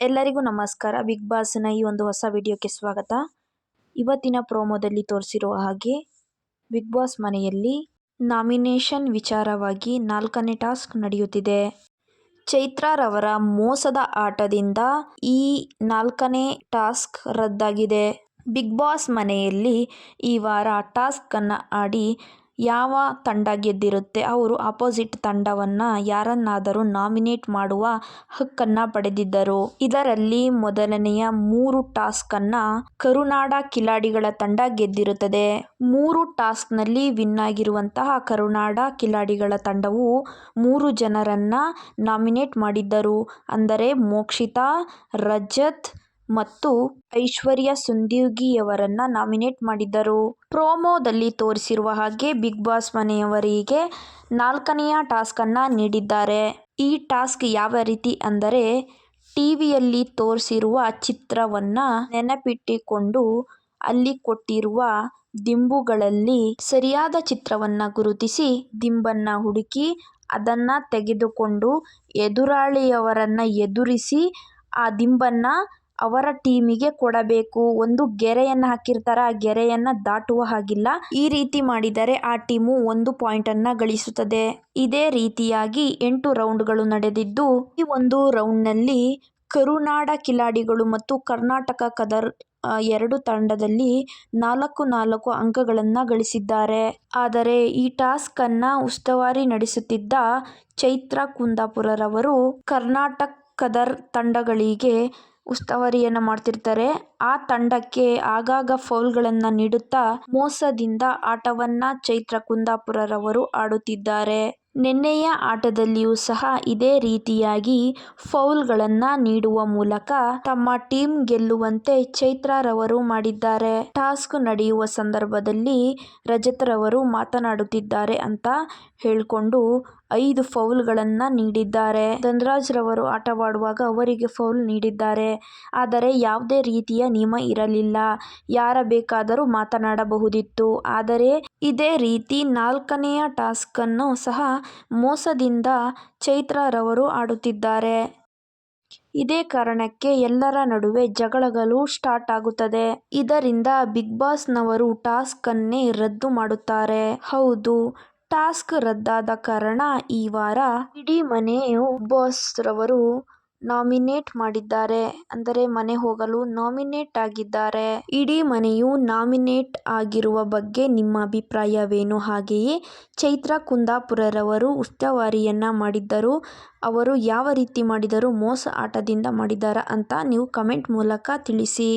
ಎಲ್ಲರಿಗೂ ನಮಸ್ಕಾರ. ಬಿಗ್ ಬಾಸ್ನ ಈ ಒಂದು ಹೊಸ ವಿಡಿಯೋಕ್ಕೆ ಸ್ವಾಗತ. ಇವತ್ತಿನ ಪ್ರೋಮೋದಲ್ಲಿ ತೋರಿಸಿರುವ ಹಾಗೆ ಬಿಗ್ ಬಾಸ್ ಮನೆಯಲ್ಲಿ ನಾಮಿನೇಷನ್ ವಿಚಾರವಾಗಿ 4ನೇ ಟಾಸ್ಕ್ ನಡೆಯುತ್ತಿದೆ. ಚೈತ್ರಾರವರ ಮೋಸದ ಆಟದಿಂದ ಈ 4ನೇ ಟಾಸ್ಕ್ ರದ್ದಾಗಿದೆ. ಬಿಗ್ ಬಾಸ್ ಮನೆಯಲ್ಲಿ ಈ ವಾರ ಟಾಸ್ಕ್ ಅನ್ನು ಆಡಿ ಯಾವ ತಂಡ ಗೆದ್ದಿರುತ್ತೆ ಅವರು ಅಪೋಸಿಟ್ ತಂಡವನ್ನ ಯಾರನ್ನಾದರೂ ನಾಮಿನೇಟ್ ಮಾಡುವ ಹಕ್ಕನ್ನ ಪಡೆದಿದ್ದರು. ಇದರಲ್ಲಿ ಮೊದಲನೆಯ 3 ಟಾಸ್ಕ್ ಅನ್ನ ಕರುನಾಡ ಕಿಲಾಡಿಗಳ ತಂಡ ಗೆದ್ದಿರುತ್ತದೆ. 3 ಟಾಸ್ಕ್ ನಲ್ಲಿ ವಿನ್ ಆಗಿರುವಂತಹ ಕರುನಾಡ ಕಿಲಾಡಿಗಳ ತಂಡವು 3 ಜನರನ್ನ ನಾಮಿನೇಟ್ ಮಾಡಿದ್ದರು. ಅಂದರೆ ಮೋಕ್ಷಿತಾ, ರಜತ್ ಮತ್ತು ಐಶ್ವರ್ಯ ಸುಂದರ್ಗಿಯವರನ್ನ ನಾಮಿನೇಟ್ ಮಾಡಿದ್ದರು. ಪ್ರೋಮೋದಲ್ಲಿ ತೋರಿಸಿರುವ ಹಾಗೆ ಬಿಗ್ ಬಾಸ್ ಮನೆಯವರಿಗೆ 4ನೇ ಟಾಸ್ಕ್ ಅನ್ನ ನೀಡಿದ್ದಾರೆ. ಈ ಟಾಸ್ಕ್ ಯಾವ ರೀತಿ ಅಂದರೆ ಟಿವಿಯಲ್ಲಿ ತೋರಿಸಿರುವ ಚಿತ್ರವನ್ನ ನೆನಪಿಟ್ಟುಕೊಂಡು ಅಲ್ಲಿ ಕೊಟ್ಟಿರುವ ದಿಂಬುಗಳಲ್ಲಿ ಸರಿಯಾದ ಚಿತ್ರವನ್ನ ಗುರುತಿಸಿ ದಿಂಬನ್ನ ಹುಡುಕಿ ಅದನ್ನ ತೆಗೆದುಕೊಂಡು ಎದುರಾಳಿಯವರನ್ನ ಎದುರಿಸಿ ಆ ದಿಂಬನ್ನ ಅವರ ಟೀಮಿಗೆ ಕೊಡಬೇಕು. ಒಂದು ಗೆರೆಯನ್ನ ಹಾಕಿರ್ತಾರ, ಆ ಗೆರೆಯನ್ನ ದಾಟುವ ಹಾಗಿಲ್ಲ. ಈ ರೀತಿ ಮಾಡಿದರೆ ಆ ಟೀಮು 1 ಪಾಯಿಂಟ್ ಅನ್ನ ಗಳಿಸುತ್ತದೆ. ಇದೇ ರೀತಿಯಾಗಿ 8 ರೌಂಡ್ಗಳು ನಡೆದಿದ್ದು ಈ ಒಂದು ರೌಂಡ್ನಲ್ಲಿ ಕರುನಾಡ ಕಿಲಾಡಿಗಳು ಮತ್ತು ಕರ್ನಾಟಕ ಕದರ್ 2 ತಂಡದಲ್ಲಿ 4 ಅಂಕಗಳನ್ನ ಗಳಿಸಿದ್ದಾರೆ. ಆದರೆ ಈ ಟಾಸ್ಕ್ ಅನ್ನ ಉಸ್ತುವಾರಿ ನಡೆಸುತ್ತಿದ್ದ ಚೈತ್ರ ಕುಂದಾಪುರರವರು ಕರ್ನಾಟಕ ಕದರ್ ತಂಡಗಳಿಗೆ ಉಸ್ತುವಾರಿಯನ್ನ ಮಾಡ್ತಿರ್ತಾರೆ. ಆ ತಂಡಕ್ಕೆ ಆಗಾಗ ಫೌಲ್ಗಳನ್ನ ನೀಡುತ್ತಾ ಮೋಸದಿಂದ ಆಟವನ್ನ ಚೈತ್ರ ಕುಂದಾಪುರರವರು ಆಡುತ್ತಿದ್ದಾರೆ. ನಿನ್ನೆಯ ಆಟದಲ್ಲಿಯೂ ಸಹ ಇದೇ ರೀತಿಯಾಗಿ ಫೌಲ್ಗಳನ್ನ ನೀಡುವ ಮೂಲಕ ತಮ್ಮ ಟೀಮ್ ಗೆಲ್ಲುವಂತೆ ಚೈತ್ರರವರು ಮಾಡಿದ್ದಾರೆ. ಟಾಸ್ಕ್ ನಡೆಯುವ ಸಂದರ್ಭದಲ್ಲಿ ರಜತ್ರವರು ಮಾತನಾಡುತ್ತಿದ್ದಾರೆ ಅಂತ ಹೇಳ್ಕೊಂಡು 5 ಫೌಲ್ಗಳನ್ನ ನೀಡಿದ್ದಾರೆ. ಧನರಾಜ್ ರವರು ಆಟವಾಡುವಾಗ ಅವರಿಗೆ ಫೌಲ್ ನೀಡಿದ್ದಾರೆ. ಆದರೆ ಯಾವುದೇ ರೀತಿಯ ನಿಯಮ ಇರಲಿಲ್ಲ, ಯಾರ ಬೇಕಾದರೂ ಮಾತನಾಡಬಹುದಿತ್ತು. ಆದರೆ ಇದೇ ರೀತಿ 4ನೇ ಟಾಸ್ಕ್ ಅನ್ನು ಸಹ ಮೋಸದಿಂದ ಚೈತ್ರರವರು ಆಡುತ್ತಿದ್ದಾರೆ. ಇದೇ ಕಾರಣಕ್ಕೆ ಎಲ್ಲರ ನಡುವೆ ಜಗಳಗಳು ಸ್ಟಾರ್ಟ್ ಆಗುತ್ತದೆ. ಇದರಿಂದ ಬಿಗ್ ಬಾಸ್ ನವರು ಟಾಸ್ಕ್ ಅನ್ನೇ ರದ್ದು ಮಾಡುತ್ತಾರೆ. ಹೌದು, ಟಾಸ್ಕ್ ರದ್ದಾದ ಕಾರಣ ಈ ವಾರ ಇಡೀ ಮನೆಯು ಬಿಗ್ ಬಾಸ್ ರವರು ನಾಮಿನೇಟ್ ಮಾಡಿದ್ದಾರೆ. ಅಂದರೆ ಮನೆ ಹೋಗಲು ನಾಮಿನೇಟ್ ಆಗಿದ್ದಾರೆ. ಇಡೀ ಮನೆಯು ನಾಮಿನೇಟ್ ಆಗಿರುವ ಬಗ್ಗೆ ನಿಮ್ಮ ಅಭಿಪ್ರಾಯವೇನು? ಹಾಗೆಯೇ ಚೈತ್ರ ಕುಂದಾಪುರರವರು ಉಸ್ತುವಾರಿಯನ್ನ ಮಾಡಿದ್ದರು, ಅವರು ಯಾವ ರೀತಿ ಮಾಡಿದರು, ಮೋಸ ಆಟದಿಂದ ಮಾಡಿದ್ದಾರಾ ಅಂತ ನೀವು ಕಮೆಂಟ್ ಮೂಲಕ ತಿಳಿಸಿ.